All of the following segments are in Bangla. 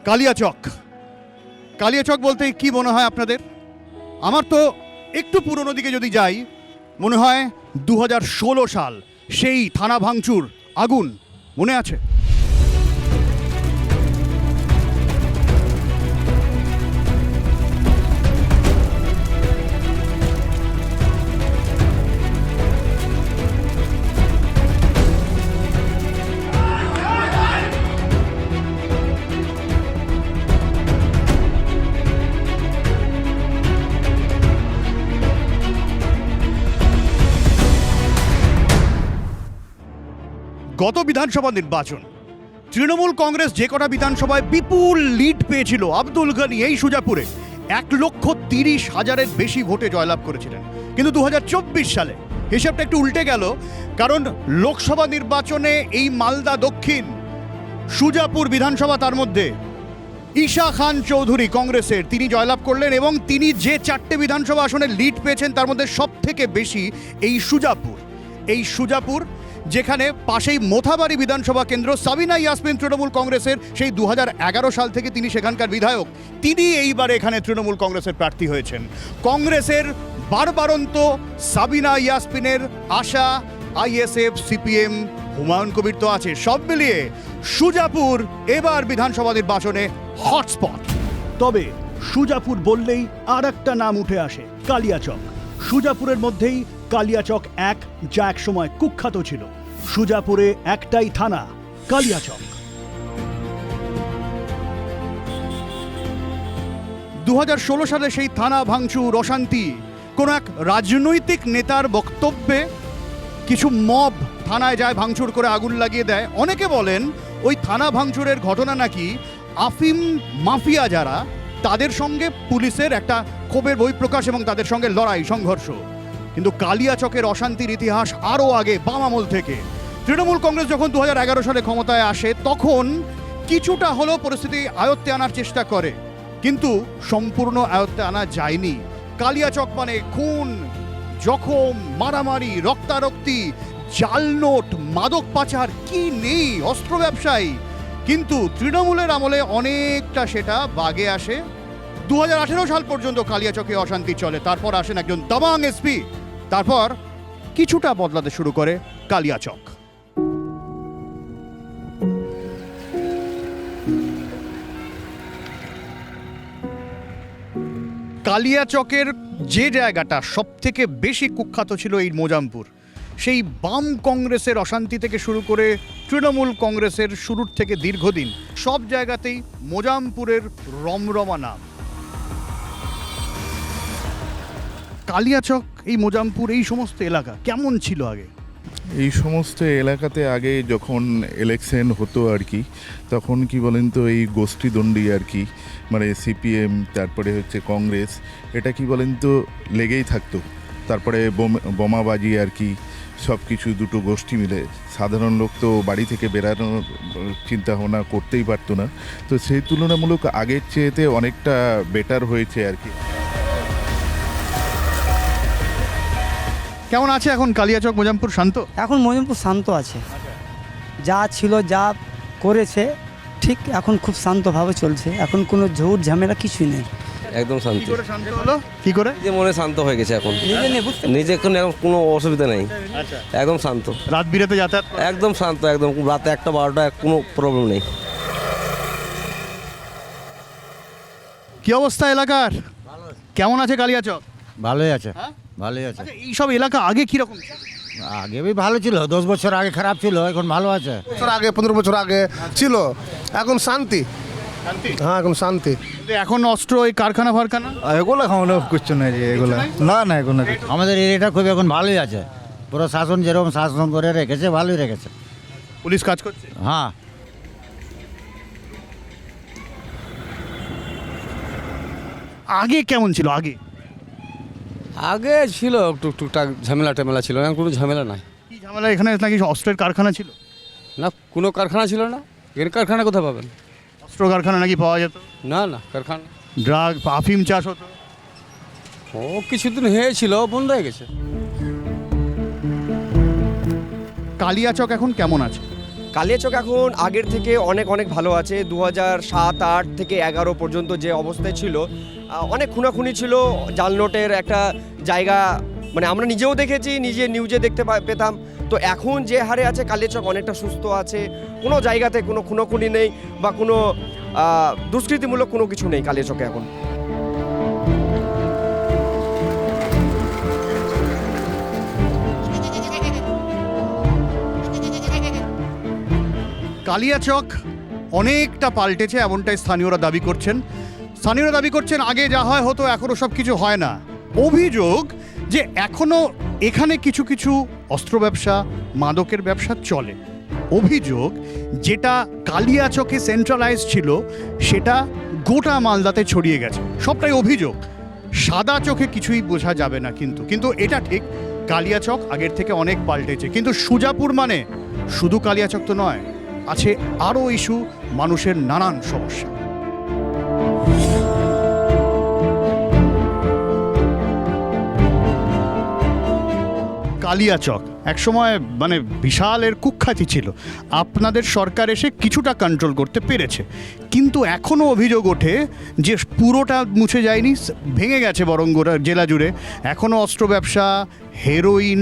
কালিয়াচক। কালিয়াচক বলতে কি মনে হয় আপনাদের? আমার তো একটু পুরনো দিকে যদি যাই, মনে হয় 2016 সাল, সেই থানা ভাঙচুর, আগুন মনে আছে? গত বিধানসভা নির্বাচন তৃণমূল কংগ্রেস যে কটা বিধানসভায় বিপুল লিড পেয়েছিল, আব্দুল গনি এই সুজাপুরে 1,30,000-এর বেশি ভোটে জয়লাভ করেছিলেন। কিন্তু 2024 সালে হিসাবটা একটু উল্টে গেল, কারণ লোকসভা নির্বাচনে এই মালদা দক্ষিণ সুজাপুর বিধানসভা, তার মধ্যে ঈশা খান চৌধুরী কংগ্রেসের, তিনি জয়লাভ করলেন এবং তিনি যে 4টে বিধানসভা আসনে লিড পেয়েছেন তার মধ্যে সব থেকে বেশি এই সুজাপুর। এই সুজাপুর যেখানে পাশেই মোথাবাড়ি বিধানসভা কেন্দ্র, সাবিনা ইয়াসমিন তৃণমূল কংগ্রেসের, সেই 2011 সাল থেকে তিনি সেখানকার বিধায়ক, তিনি এইবারে এখানে তৃণমূল কংগ্রেসের প্রার্থী হয়েছেন। কংগ্রেসের বারবারন্ত সাবিনা ইয়াসমিনের আশা, আইএসএফ, সিপিএম, হুমায়ুন কবির তো আছে, সব মিলিয়ে সুজাপুর এবার বিধানসভা নির্বাচনে হটস্পট। তবে সুজাপুর বললেই আর একটা নাম উঠে আসে, কালিয়াচক। সুজাপুরের মধ্যেই কালিয়াচক এক, যা এক সময় কুখ্যাত ছিল। সুজাপুরে একটাই থানা, কালিয়াচক। 2016 সালে সেই থানা ভাঙচুর, অশান্তি, কোন এক রাজনৈতিক নেতার বক্তব্যে কিছু মব থানায় যায়, ভাঙচুর করে আগুন লাগিয়ে দেয়। অনেকে বলেন ওই থানা ভাঙচুরের ঘটনা নাকি আফিম মাফিয়া যারা, তাদের সঙ্গে পুলিশের একটা ক্ষোভের বহিঃপ্রকাশ এবং তাদের সঙ্গে লড়াই, সংঘর্ষ। কিন্তু কালিয়াচকের অশান্তির ইতিহাস আরও আগে, বাম আমল থেকে। তৃণমূল কংগ্রেস যখন 2011 সালে ক্ষমতায় আসে, তখন কিছুটা হলেও পরিস্থিতি আয়ত্তে আনার চেষ্টা করে, কিন্তু সম্পূর্ণ আয়ত্তে আনা যায়নি। কালিয়াচক মানে খুন, জখম, মারামারি, রক্তারক্তি, জাল নোট, মাদক পাচার, কি নেই, অস্ত্র ব্যবসায়ী। কিন্তু তৃণমূলের আমলে অনেকটা সেটা বাগে আসে। 2018 সাল পর্যন্ত কালিয়াচকে অশান্তি চলে, তারপর আসেন একজন দাবাং এসপি, তারপর কিছুটা বদলাতে শুরু করে কালিয়াচক। কালিয়াচকের যে জায়গাটা সব থেকে বেশি কুখ্যাত ছিল, এই মোজামপুর, সেই বাম কংগ্রেসের অশান্তি থেকে শুরু করে তৃণমূল কংগ্রেসের শুরুর থেকে দীর্ঘদিন সব জায়গাতেই মোজামপুরের রমরমা নাম। কালিয়াচক, এই মোজামপুর, এই সমস্ত এলাকা কেমন ছিল আগে? এই সমস্ত এলাকাতে আগে যখন ইলেকশন হতো আর কি, তখন কি বলেন তো, এই গোষ্ঠীদ্বন্দ্বী আর কি, মানে সিপিএম, তারপরে হচ্ছে কংগ্রেস, এটা কি বলেন তো লেগেই থাকতো। তারপরে বোমাবাজি আর কি, সব কিছু দুটো গোষ্ঠী মিলে। সাধারণ লোক তো বাড়ি থেকে বেরানোর চিন্তা ভাবনা করতেই পারতো না। তো সেই তুলনামূলক আগের চেয়েতে অনেকটা বেটার হয়েছে আর কি। কেমন আছে এখন কালিয়াচক, মোজামপুর? শান্ত এখন মোজামপুর শান্ত আছে, যা ছিল, যা করেছে ঠিক, এখন খুব শান্তভাবে চলছে। এখন কোনো ঝুট ঝামেলা কিছুই নেই, একদম শান্ত। শান্ত হলো কি করে? নিজে মনে শান্ত হয়ে গেছে এখন, নিজে এখন কোনো অসুবিধা নেই, একদম শান্ত। রাত বিরাতে যাতায়াত একদম শান্ত, একদম রাতে 1টা 12টা কোনো প্রবলেম নেই। কি অবস্থা এলাকার? কেমন আছে কালিয়াচক? ভালোই আছে, হ্যাঁ? ভালোই আছে। আচ্ছা, এইসব এলাকা আগে কিরকম ছিল? আগে भी ভালো ছিল, 10 বছর আগে খারাপ ছিল, এখন ভালো আছে। বছর আগে 15 বছর আগে ছিল, এখন শান্তি। হ্যাঁ, এখন শান্তি। কিন্তু এখন অস্ত্র, এই কারখানা ফারখানা, এগুলো কোনো কিছু নেই যে, এগুলো না না, কোনো কিছু। আমাদের এরিয়াটা খুব এখন ভালোই আছে, পুরো শাসন যেরকম শাসন করে রেখেছে, ভালোই রেখেছে। পুলিশ কাজ করছে। হ্যাঁ, আগে কেমন ছিল? আগে ছিল টুকটাক ঝামেলা টামেলা ছিল, এখন কোনো ঝামেলা নাই। কি ঝামেলা? এখানে নাকি অস্ত্রের কারখানা ছিল? না, কোনো কারখানা ছিল না। এর কারখানা কোথায় পাবেন? অস্ত্র কারখানা নাকি পাওয়া যেত? না না, কারখানা ড্রাগ, আফিম চাষ হতো। ও কিছুদিন হয়েছিল, বন্ধ হয়ে গেছে। কালিয়াচক এখন কেমন আছে? কালিয়াচক এখন আগের থেকে অনেক অনেক ভালো আছে। 2007-8 থেকে 11 পর্যন্ত যে অবস্থায় ছিল, অনেক খুনাখুনি ছিল, জাল নোটের একটা জায়গা, মানে আমরা নিজেও দেখেছি, নিজে নিউজে দেখতে পেতাম। তো এখন যে হারে আছে কালিয়াচক অনেকটা সুস্থ আছে, কোনো জায়গাতে কোনো খুনোখুনি নেই বা কোনো দুষ্কৃতিমূলক কোনো কিছু নেই কালিয়াচকে এখন। কালিয়াচক অনেকটা পাল্টেছে এমনটাই স্থানীয়রা দাবি করছেন আগে যা হয় হতো এখনও সব কিছু হয় না। অভিযোগ যে এখনও এখানে কিছু কিছু অস্ত্র ব্যবসা, মাদকের ব্যবসা চলে। অভিযোগ যেটা কালিয়াচকে সেন্ট্রালাইজ ছিল সেটা গোটা মালদাতে ছড়িয়ে গেছে। সবটাই অভিযোগ, সাদা চোখে কিছুই বোঝা যাবে না। কিন্তু এটা ঠিক, কালিয়াচক আগের থেকে অনেক পাল্টেছে। কিন্তু সুজাপুর মানে শুধু কালিয়াচক তো নয়, আছে আরও ইস্যু, মানুষের নানান সমস্যা। কালিয়াচক একসময় মানে বিশাল এর কুখ্যাতি ছিল, আপনাদের সরকার এসে কিছুটা কন্ট্রোল করতে পেরেছে, কিন্তু এখনও অভিযোগ ওঠে যে পুরোটা মুছে যায়নি, ভেঙে গেছে বরং গোটা জেলা জুড়ে। এখনও অস্ত্র ব্যবসা, হেরোইন,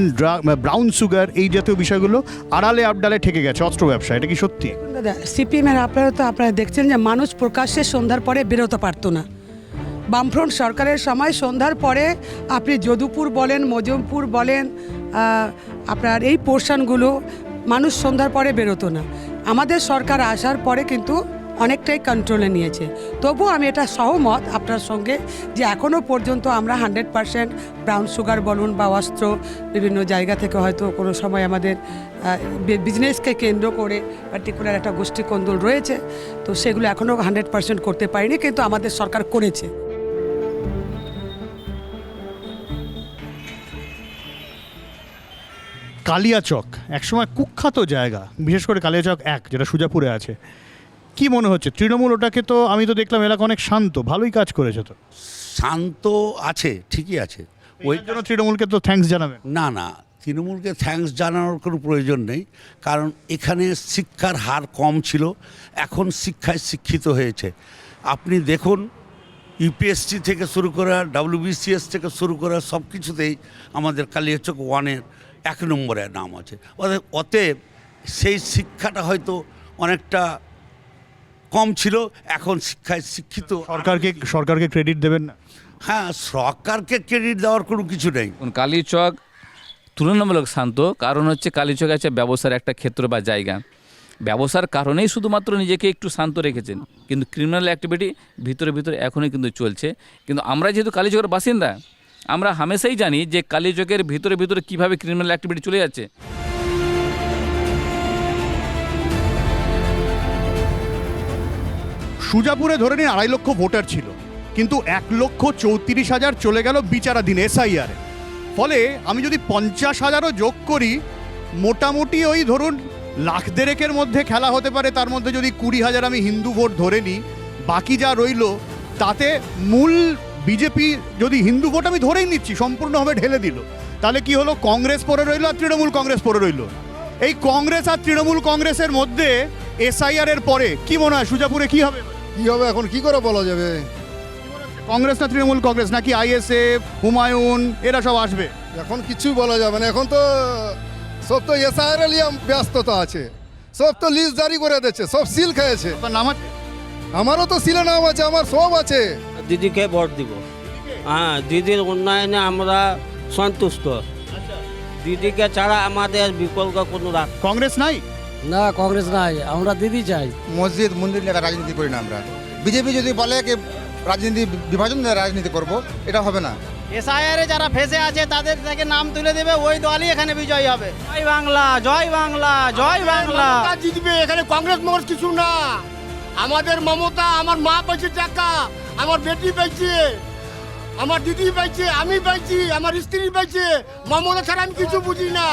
ব্রাউন সুগার, এই জাতীয় বিষয়গুলো আড়ালে আবডালে ঠেকে গেছে অস্ত্র ব্যবসা। এটা কি সত্যি? দাদা, সিপিএমের আপনারা দেখছেন যে মানুষ প্রকাশ্যে সন্ধ্যার পরে বেরোতে পারতো না। বামফ্রন্ট সরকারের সময় সন্ধ্যার পরে আপনি যদুপুর বলেন, মজমপুর বলেন, আপনার এই পোর্শনগুলো মানুষ সন্ধ্যার পরে বেরোতো না। আমাদের সরকার আসার পরে কিন্তু অনেকটাই কন্ট্রোলে নিয়েছে। তবু আমি এটা সহমত আপনার সঙ্গে যে এখনও পর্যন্ত আমরা 100% ব্রাউন সুগার বলুন বা অস্ত্র বিভিন্ন জায়গা থেকে হয়তো কোনো সময় আমাদের বিজনেসকে কেন্দ্র করে পার্টিকুলার একটা গোষ্ঠী কোন্দল রয়েছে, তো সেগুলো এখনও 100% করতে পারিনি, কিন্তু আমাদের সরকার করেছে। কালিয়াচক একসময় কুখ্যাত জায়গা, বিশেষ করে কালিয়াচক 1 যেটা সুজাপুরে আছে। কি মনে হচ্ছে তৃণমূল ওটাকে, তো আমি তো দেখলাম এলাকা অনেক শান্ত, ভালোই কাজ করেছে। তো শান্ত আছে, ঠিকই আছে। ওই জন্য তৃণমূলকে তো থ্যাঙ্কস জানাবেন। না, তৃণমূলকে থ্যাঙ্কস জানানোর কোনো প্রয়োজন নেই, কারণ এখানে শিক্ষার হার কম ছিল, এখন শিক্ষায় শিক্ষিত হয়েছে। আপনি দেখুন, ইউপিএসসি থেকে শুরু করে WBCS থেকে শুরু করে সব কিছুতেই আমাদের কালিয়াচক 1-এর 1 নম্বরে নাম আছে। অতএব সেই শিক্ষাটা হয়তো অনেকটা কম ছিল, এখন শিক্ষায় শিক্ষিত। সরকারকে ক্রেডিট দেবেন না? হ্যাঁ, সরকারকে ক্রেডিট দেওয়ার কোনো কিছু নেই। কালিয়াচক তুলনামূলক শান্ত, কারণ হচ্ছে কালিয়াচক আছে ব্যবসার একটা ক্ষেত্র বা জায়গা। ব্যবসার কারণেই শুধুমাত্র নিজেকে একটু শান্ত রেখেছেন, কিন্তু ক্রিমিনাল অ্যাক্টিভিটি ভিতরে এখনই কিন্তু চলছে। কিন্তু আমরা যেহেতু কালিয়াচকের বাসিন্দা, আমরা হামেশাই জানি যে কালিয়াচকের ভিতরে কীভাবে ক্রিমিনাল অ্যাক্টিভিটি চলে যাচ্ছে। সুজাপুরে ধরে নিন 2.5 লক্ষ ভোটার ছিল, কিন্তু 1,34,000 চলে গেল বিচারাধীন SIR। ফলে আমি যদি 50,000ও যোগ করি, মোটামুটি ওই ধরুন 1,50,000-এর মধ্যে খেলা হতে পারে। তার মধ্যে যদি 20,000 আমি হিন্দু ভোট ধরে নিই, বাকি যা রইল তাতে মূল বিজেপি যদি হিন্দু ভোট আমি ধরেই নিচ্ছি সম্পূর্ণভাবে ঢেলে দিল, তাহলে কি হলো? কংগ্রেস পড়ে রইল আর তৃণমূল কংগ্রেস পড়ে রইল। এই কংগ্রেস আর তৃণমূল কংগ্রেসের মধ্যে SIR এর পরে কি মনে হয় সুজাপুরে কি হবে? এখন কি করে বলা যাবে? কংগ্রেস না তৃণমূল কংগ্রেস, নাকি ISF, হুমায়ুন এরা সব আসবে? এখন কিছুই বলা যাবে না। এখন তো সব তো SIR নিয়ে ব্যস্ততা আছে, সব তো লিস্ট জারি করে দিচ্ছে, সব সিল খেয়েছে। আপনার নাম আছে? আমারও তো সিলে নাম আছে, আমার সব আছে। দিদিকে ভোট দিব। হ্যাঁ, দিদির উন্নয়নে আমরা সন্তুষ্ট। দিদিকে ছাড়া আমাদের বিকল্প কোনো কংগ্রেস নাই? না, কংগ্রেস নাই, আমরা দিদি চাই। মসজিদ মন্দির নিয়ে রাজনীতি করি না আমরা। বিজেপি যদি বলে কি রাজনীতি বিভাজন রাজনীতি করব, এটা হবে না। SIR যারা ফেসে আছে তাদের থেকে নাম তুলে দেবে, ওই দলই এখানে বিজয়ী হবে। জয় বাংলা, জয় বাংলা, জয় বাংলা জিতবে। এখানে কংগ্রেস মগজ কিছু না। আমাদের মমতা, আমার মা পাইছে টাকা, আমার বেটি পাইছে, আমার দিদি পাইছে, আমি পাইছি, আমার স্ত্রী পাইছে। মমতা ছাড়া আমি কিছু বুঝি না।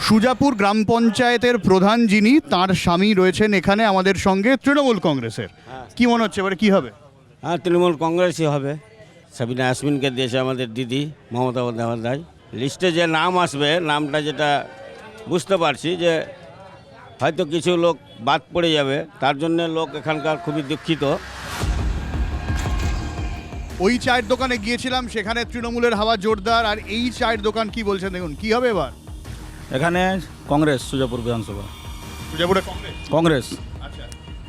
সুজাপুর গ্রাম পঞ্চায়েতের প্রধান যিনি, তার স্বামী রয়েছেন এখানে আমাদের সঙ্গে তৃণমূল কংগ্রেসের। কি মনে হচ্ছে এবারে কি হবে? হ্যাঁ, তৃণমূল কংগ্রেসই হবে। সাবিনা ইয়াসমিনকে দিয়েছে আমাদের দিদি মমতা বন্দ্যোপাধ্যায়। লিস্টে যে নাম আসবে, নামটা যেটা বুঝতে পারছি যে হয়তো কিছু লোক বাদ পড়ে যাবে, তার জন্য লোক এখানকার খুবই দুঃখিত। ওই চায়ের দোকানে গিয়েছিলাম, সেখানে তৃণমূলের হাওয়া জোরদার। আর এই চায়ের দোকান কি বলছেন দেখুন, কি হবে এবার? এখানে কংগ্রেস, সুজাপুর বিধানসভা সুজাপুরে কংগ্রেস। কংগ্রেস আচ্ছা,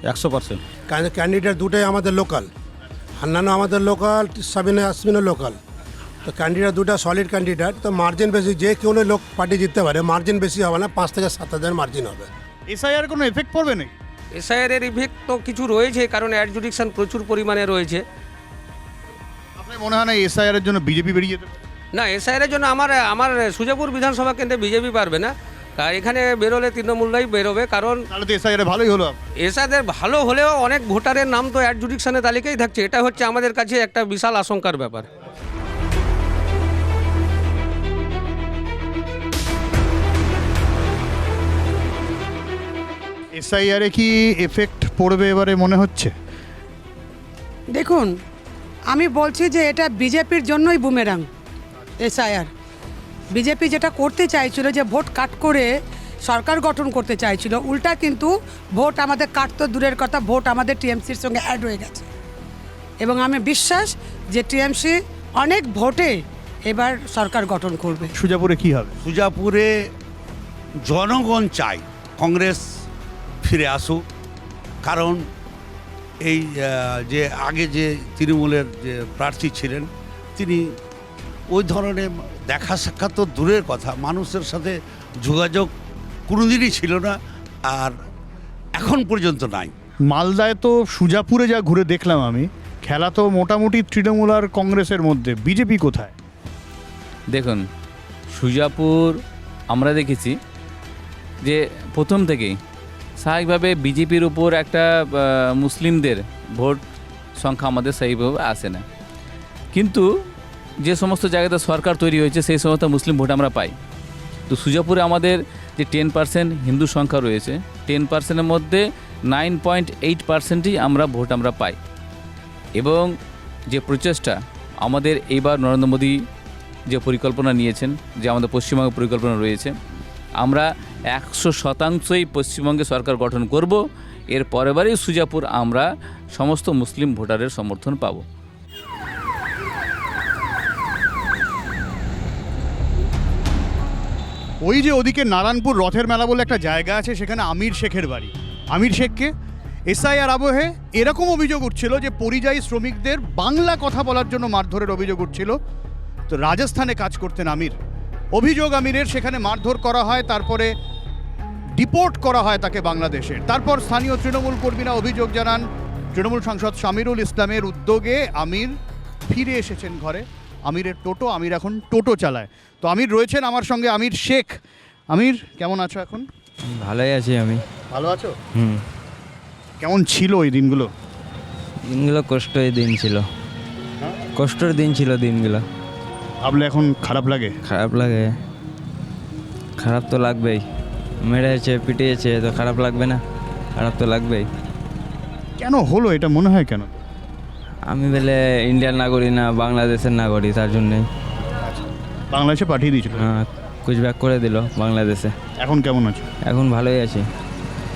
100%। ক্যান্ডিডেট দুটোই আমাদের লোকাল, হান্নানো আমাদের লোকাল, সাবিনা আসমিনও লোকাল। তো ক্যান্ডিডেট দুটো সলিড ক্যান্ডিডেট, তো মার্জিন বেশি, যে কোনো লোক পার্টি জিততে পারে, মার্জিন বেশি হবে না, 5 থেকে 7 হাজার মার্জিন হবে। এসআইআর কোনো এফেক্ট পড়বে নাকি? এসআইআর এর ইফেক্ট তো কিছু রয়েছে, কারণ অ্যাডজুডিকশন প্রচুর পরিমাণে রয়েছে। আপনার মনে হয় না এসআইআর এর জন্য বিজেপি বেরিয়ে যেতে পারে? না, এসআইআর এর জন্য আমার সুজাপুর বিধানসভা কেন্দ্রে বিজেপি পারবে না, আর এখানে বেরোলে তৃণমূলরাই বেরোবে। কারণ তাহলে তো এসআইআর ভালোই হলো। এসআইআর ভালো হলেও অনেক ভোটারের নাম তো অ্যাডজুডিকশনের তালিকায় থাকছে, এটা হচ্ছে আমাদের কাছে একটা বিশাল আশঙ্কার ব্যাপার। এসআইআর এ কি এফেক্ট পড়বে এবারে মনে হচ্ছে? দেখুন, আমি বলছি যে এটা বিজেপির জন্যই বুমেরাং। এসআইআর বিজেপি যেটা করতে চাইছিল, যে ভোট কাট করে সরকার গঠন করতে চাইছিল, উল্টা কিন্তু ভোট আমাদের কাট তো দূরের কথা, ভোট আমাদের টিএমসির সঙ্গে অ্যাড হয়ে গেছে। এবং আমি বিশ্বাস যে টিএমসি অনেক ভোটে এবার সরকার গঠন করবে। সুজাপুরে কি হবে? সুজাপুরে জনগণ চায় কংগ্রেস ফিরে আসুক, কারণ এই যে আগে যে তৃণমূলের যে প্রার্থী ছিলেন, তিনি ওই ধরনের দেখা সাক্ষাৎ তো দূরের কথা, মানুষের সাথে যোগাযোগ কোনোদিনই ছিল না, আর এখন পর্যন্ত নাই। মালদায় তো সুজাপুরে যা ঘুরে দেখলাম আমি, খেলা তো মোটামুটি তৃণমূল আর কংগ্রেসের মধ্যে, বিজেপি কোথায়? দেখুন, সুজাপুর আমরা দেখেছি যে প্রথম থেকেই স্বাভাবিকভাবে বিজেপির উপর একটা মুসলিমদের ভোট সংখ্যা আমাদের সেইভাবে আসে না, কিন্তু যে সমস্ত জায়গাতে সরকার তৈরি হয়েছে সেই সমস্ত মুসলিম ভোট আমরা পাই। তো সুজাপুরে আমাদের যে 10% হিন্দু সংখ্যা রয়েছে, 10%-এর মধ্যে 9.8%ই আমরা পাই। এবং যে প্রচেষ্টা আমাদের এইবার নরেন্দ্র মোদী যে পরিকল্পনা নিয়েছেন, যে আমাদের পশ্চিমবঙ্গের পরিকল্পনা রয়েছে, আমরা 100%ই পশ্চিমবঙ্গে সরকার গঠন করব। এর পরেবারই সুজাপুর আমরা সমস্ত মুসলিম ভোটারের সমর্থন পাব। ওই যে ওদিকে নারায়ণপুর রথের মেলা বলে একটা জায়গা আছে, সেখানে আমির শেখের বাড়ি। আমির শেখকে এসআইআর আবহে এরকম অভিযোগ উঠছিল যে পরিযায়ী শ্রমিকদের বাংলা কথা বলার জন্য মারধরের অভিযোগ উঠছিল। তো রাজস্থানে কাজ করতেন আমির, অভিযোগ আমিরের, সেখানে মারধর করা হয়, তারপরে ডিপোর্ট করা হয় তাকে বাংলাদেশের। তারপর স্থানীয় তৃণমূল কর্মীরা অভিযোগ জানান, তৃণমূল সাংসদ শামিরুল ইসলামের উদ্যোগে আমির ফিরে এসেছেন ঘরে। আমিরের টোটো, আমির এখন টোটো চালায়। তো আমির রয়েছেন আমার সঙ্গে, আমির শেখ। আমির, কেমন আছো এখন? ভালোই আছি আমি। ভালো আছো? কেমন ছিল ওই দিনগুলো? দিনগুলো কষ্টের দিন ছিল, কষ্টের দিন ছিল দিনগুলো। ভাবলে এখন খারাপ লাগে? খারাপ লাগে, খারাপ তো লাগবেই। মেরেছে, পিটিয়েছে, তো খারাপ লাগবে না? খারাপ তো লাগবেই। কেন হলো এটা মনে হয় কেন? আমি বলে ইন্ডিয়ার নাগরিক না, বাংলাদেশের নাগরিক, তার জন্যই। বাংলাদেশে পাঠিয়ে দিয়েছিল? হ্যাঁ, কুচব্যাক করে দিল বাংলাদেশে। এখন কেমন আছো? এখন ভালোই আছি,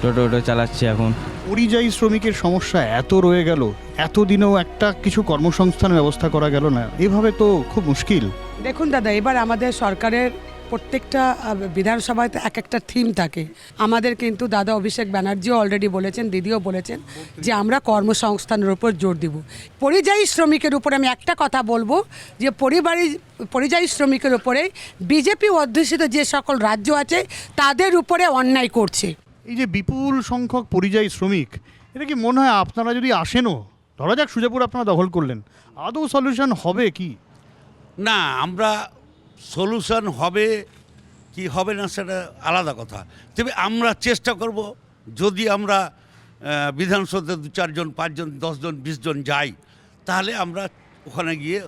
টোটো চালাচ্ছি এখন। পরিযায়ী শ্রমিকের সমস্যা এত রয়ে গেল, এতদিনেও একটা কিছু কর্মসংস্থানের ব্যবস্থা করা গেল না, এভাবে তো খুব মুশকিল। দেখুন দাদা, এবার আমাদের সরকারের প্রত্যেকটা বিধানসভায় এক একটা থিম থাকে। আমাদের কিন্তু দাদা অভিষেক ব্যানার্জিও অলরেডি বলেছেন, দিদিও বলেছেন যে আমরা কর্মসংস্থানের উপর জোর দিব। পরিযায়ী শ্রমিকের উপর আমি একটা কথা বলবো, যে পরিযায়ী শ্রমিকের উপরে বিজেপি অধ্যুষিত যে সকল রাজ্য আছে তাদের উপরে অন্যায় করছে। এই যে বিপুল সংখ্যক পরিযায়ী শ্রমিক, এটা কি মনে হয় আপনারা যদি আসেনও, ধরা যাক সুজাপুর আপনারা দখল করলেন, আদৌ সলিউশন হবে কি? না, আমরা সলিউশন হবে কি হবে না সেটা আলাদা কথা, তবে আমরা চেষ্টা করব, যদি আমরা বিধানসভাতে 2-4 জন, 5 জন, 10 জন, 20 জন যাই, তাহলে আমরা ওখানে গিয়ে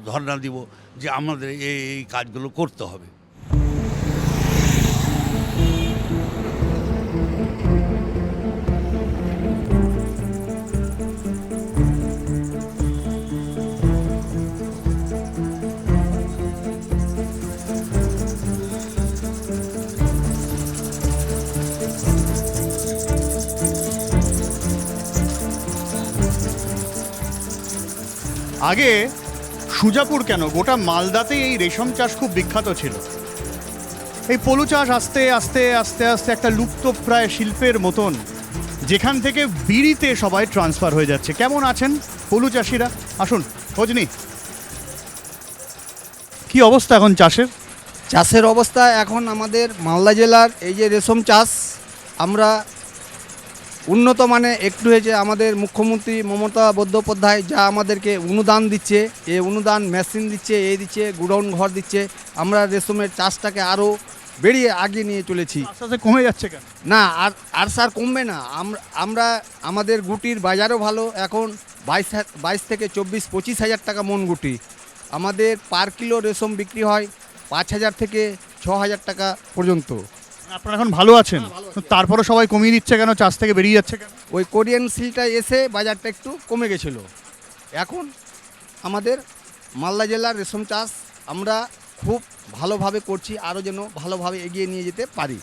ধর্ণা দিব যে আমাদের এই কাজগুলো করতে হবে। আগে সুজাপুর কেন, গোটা মালদাতেই এই রেশম চাষ খুব বিখ্যাত ছিল। এই পলু চাষ আস্তে আস্তে আস্তে আস্তে একটা লুপ্তপ্রায় শিল্পের মতন, যেখান থেকে বিড়িতে সবাই ট্রান্সফার হয়ে যাচ্ছে। কেমন আছেন পলু চাষিরা? আসুন খোঁজনি, কি অবস্থা এখন চাষের? চাষের অবস্থা এখন আমাদের মালদা জেলার এই যে রেশম চাষ, আমরা উন্নত মানে একটু হয়েছে। আমাদের মুখ্যমন্ত্রী মমতা বন্দ্যোপাধ্যায় যা আমাদেরকে অনুদান দিচ্ছে, এই অনুদান মেশিন দিচ্ছে, এই দিচ্ছে, গুডাউন ঘর দিচ্ছে, আমরা রেশমের চাষটাকে আরও বেরিয়ে আগিয়ে নিয়ে চলেছি। আস্তে আস্তে কমে যাচ্ছে কেন? না, আর স্যার কমবে না। আমরা আমাদের গুটির বাজারও ভালো, এখন 22 থেকে 24-25 হাজার টাকা মন গুটি। আমাদের পার কিলো রেশম বিক্রি হয় 5,000 থেকে 6,000 টাকা পর্যন্ত। আপনারা এখন ভালো আছেন, তারপরে সবাই কমিয়ে দিচ্ছে কেন, চাষ থেকে বেরিয়ে যাচ্ছে কেন? ওই কোরিয়ান সিলটা এসে বাজারটা একটু কমে গেছিল। এখন আমাদের মালদা জেলার রেশম চাষ আমরা খুব ভালোভাবে করছি, আরও যেন ভালোভাবে এগিয়ে নিয়ে যেতে পারি।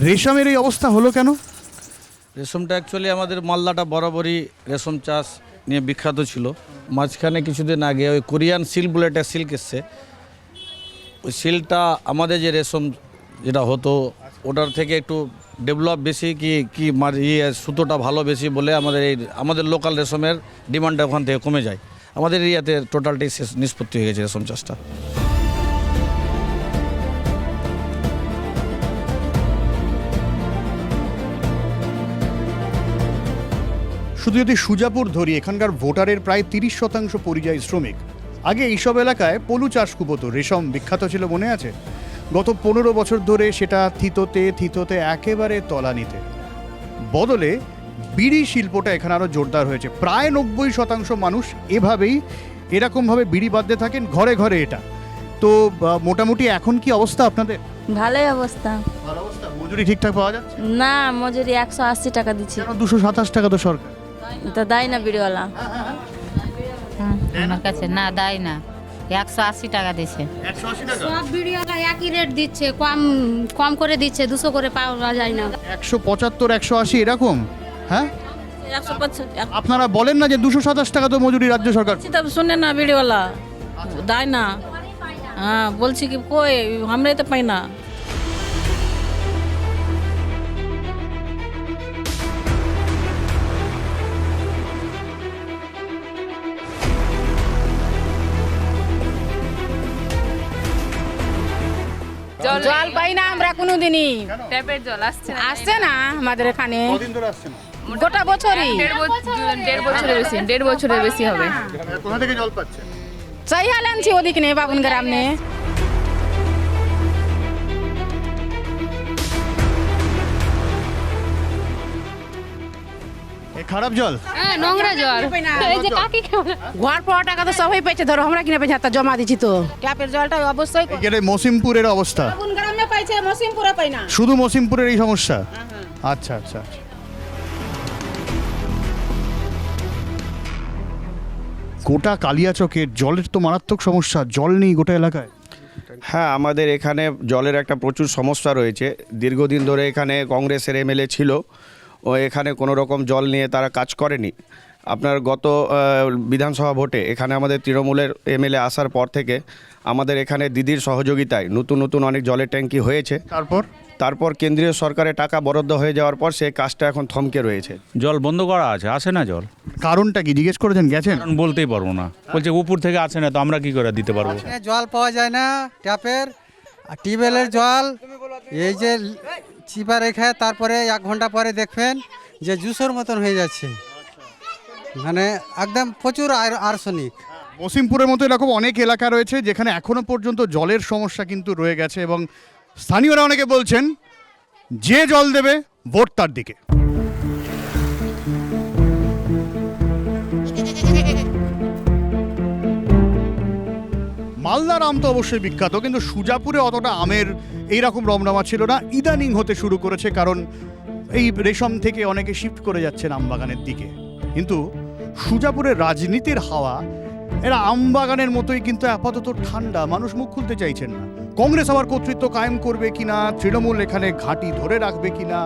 রেশমের এই অবস্থা হলো কেন? রেশমটা অ্যাকচুয়ালি আমাদের মালদাটা বরাবরই রেশম চাষ নিয়ে বিখ্যাত ছিল। মাঝখানে কিছুদিন আগে ওই কোরিয়ান সিল্ক বলে একটা সিল্ক এসছে, ওই সিল্কটা আমাদের যে রেশম যেটা হতো ওটার থেকে একটু ডেভেলপ বেশি কি সুতোটা ভালো বেশি বলে আমাদের লোকাল রেশমের ডিমান্ডটা ওখান থেকে কমে যায়। আমাদের এরিয়াতে টোটালটাই শেষ নিষ্পত্তি হয়ে গেছে রেশম চাষটা। শুধু যদি সুজাপুর ধরি, এখানকার ভোটারের প্রায় 30% পরিযায়ী শ্রমিক। আগে এইসব এলাকায় পলু চাষ খুব হতো, রেশম বিখ্যাত ছিল, মনে আছে? গত 15 বছর ধরে সেটা থিতোতে একেবারে তলানিতে। বদলে বিড়ি শিল্পটা এখানে আরও জোরদার হয়েছে। প্রায় 90% মানুষ এরকমভাবে বিড়ি বাঁধতে থাকেন, ঘরে ঘরে এটা। তো মোটামুটি এখন কি অবস্থা আপনাদের? ভালোই অবস্থা। ভালো অবস্থা। মজুরি ঠিকঠাক পাওয়া যাচ্ছে? না, মজুরি 180 টাকা দিচ্ছে। 227 টাকা তো সরকার তো দেয় না বিড়িওয়ালা। আমার কাছে না দেয় না, 180 টাকা দিচ্ছে। সব বিড়িওয়ালা একই রেট দিচ্ছে, কম করে দিচ্ছে, 200 করে পাওয়া যায় না। 175, 180 এরকম? হ্যাঁ, 150। আপনারা বলেন না যে 227 টাকা তো মজুরি রাজ্য সরকার? শুনে না বিড়িওয়ালা দেয় না। হ্যাঁ, বলছি কি কই আমরাই তো পাই না। জল পাই না আমরা কোনোদিনই, ট্যাপের জল আসছে না আমাদের এখানে কদিন ধরে আসছে না? গোটা বছরই। 1.5 বছরের বেশি হবে। কোথা থেকে জল পাচ্ছে? চাইহাল আনছি ওদিক নেই, বাবুন গ্রাম নে। খারাপ জল, নোংরা জল। এই যে কাকি ঘর পাওয়া টাকা তো সবাই পেয়েছে, ধরো আমরা কিনে পেয়েছি, হাতে জমা দিচ্ছি। তো ট্যাপের জলটা অবশ্যই এখানে মসিমপুরের অবস্থা। বাবুন গ্রামে পাইছে, মসিমপুরে পাই না। শুধু মসিমপুরের এই সমস্যা? আচ্ছা আচ্ছা আচ্ছা। গোটা কালিয়াচকের জলের তো মারাত্মক সমস্যা, জল নেই গোটা এলাকায়। হ্যাঁ, আমাদের এখানে জলের একটা প্রচুর সমস্যা রয়েছে। দীর্ঘদিন ধরে এখানে কংগ্রেসের এমএলএ ছিল, ও এখানে কোনো রকম জল নিয়ে তারা কাজ করেনি। আপনার গত বিধানসভা ভোটে এখানে আমাদের তৃণমূলের এমএলএ আসার পর থেকে আমাদের এখানে দিদির সহযোগিতায় নতুন অনেক জলের ট্যাঙ্কি হয়েছে। তারপর কেন্দ্রীয় সরকারের টাকা বরাদ্দ হয়ে যাওয়ার পর সেই কাজটা এখন থমকে রয়েছে। জল বন্ধ করা আছে, আসে না জল। কারণটা কি জিজ্ঞেস করেছেন? গেছেন? বলতেই পারবো না, বলছে উপর থেকে আসে না, তো আমরা কি করে দিতে পারবো? জল পাওয়া যায় না, ট্যাপের টিউবওয়েলের জল এই যে চিপা রেখে তারপরে 1 ঘন্টা পরে দেখবেন যে জুসের মতন হয়ে যাচ্ছে, মানে একদম প্রচুর আর্সেনিক। মসিমপুরের মতো এরকম অনেক এলাকা রয়েছে যেখানে এখনো পর্যন্ত জলের সমস্যা কিন্তু রয়ে গেছে, এবং স্থানীয়রা অনেকে বলছেন যে জল দেবে ভোট তার দিকে। মালদার আম তো অবশ্যই বিখ্যাত, কিন্তু সুজাপুরে অতটা আমের এইরকম রমরমা ছিল না। ইদানিং হতে শুরু করেছে, কারণ এই রেশম থেকে অনেকে শিফট করে যাচ্ছেন আমবাগানের দিকে। কিন্তু সুজাপুরের রাজনীতির হাওয়া এরা আমবাগানের মতোই কিন্তু আপাতত ঠান্ডা, মানুষ মুখ খুলতে চাইছেন না। কংগ্রেস আবার কর্তৃত্ব কায়েম করবে কিনা, তৃণমূল এখানে ঘাঁটি ধরে রাখবে কিনা,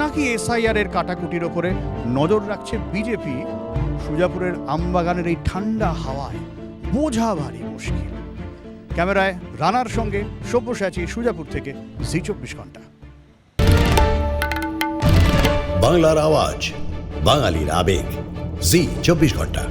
নাকি এসআইআর এর কাটাকুটির ওপরে নজর রাখছে বিজেপি, সুজাপুরের আমবাগানের এই ঠান্ডা হাওয়ায় বোঝা ভারী মুশকিল। ক্যামেরায় রানার সঙ্গে সব্যসাচী, সুজাপুর থেকে জি24 ঘন্টা। বাংলার আওয়াজ, বাঙালির আবেগ, জি24 ঘন্টা।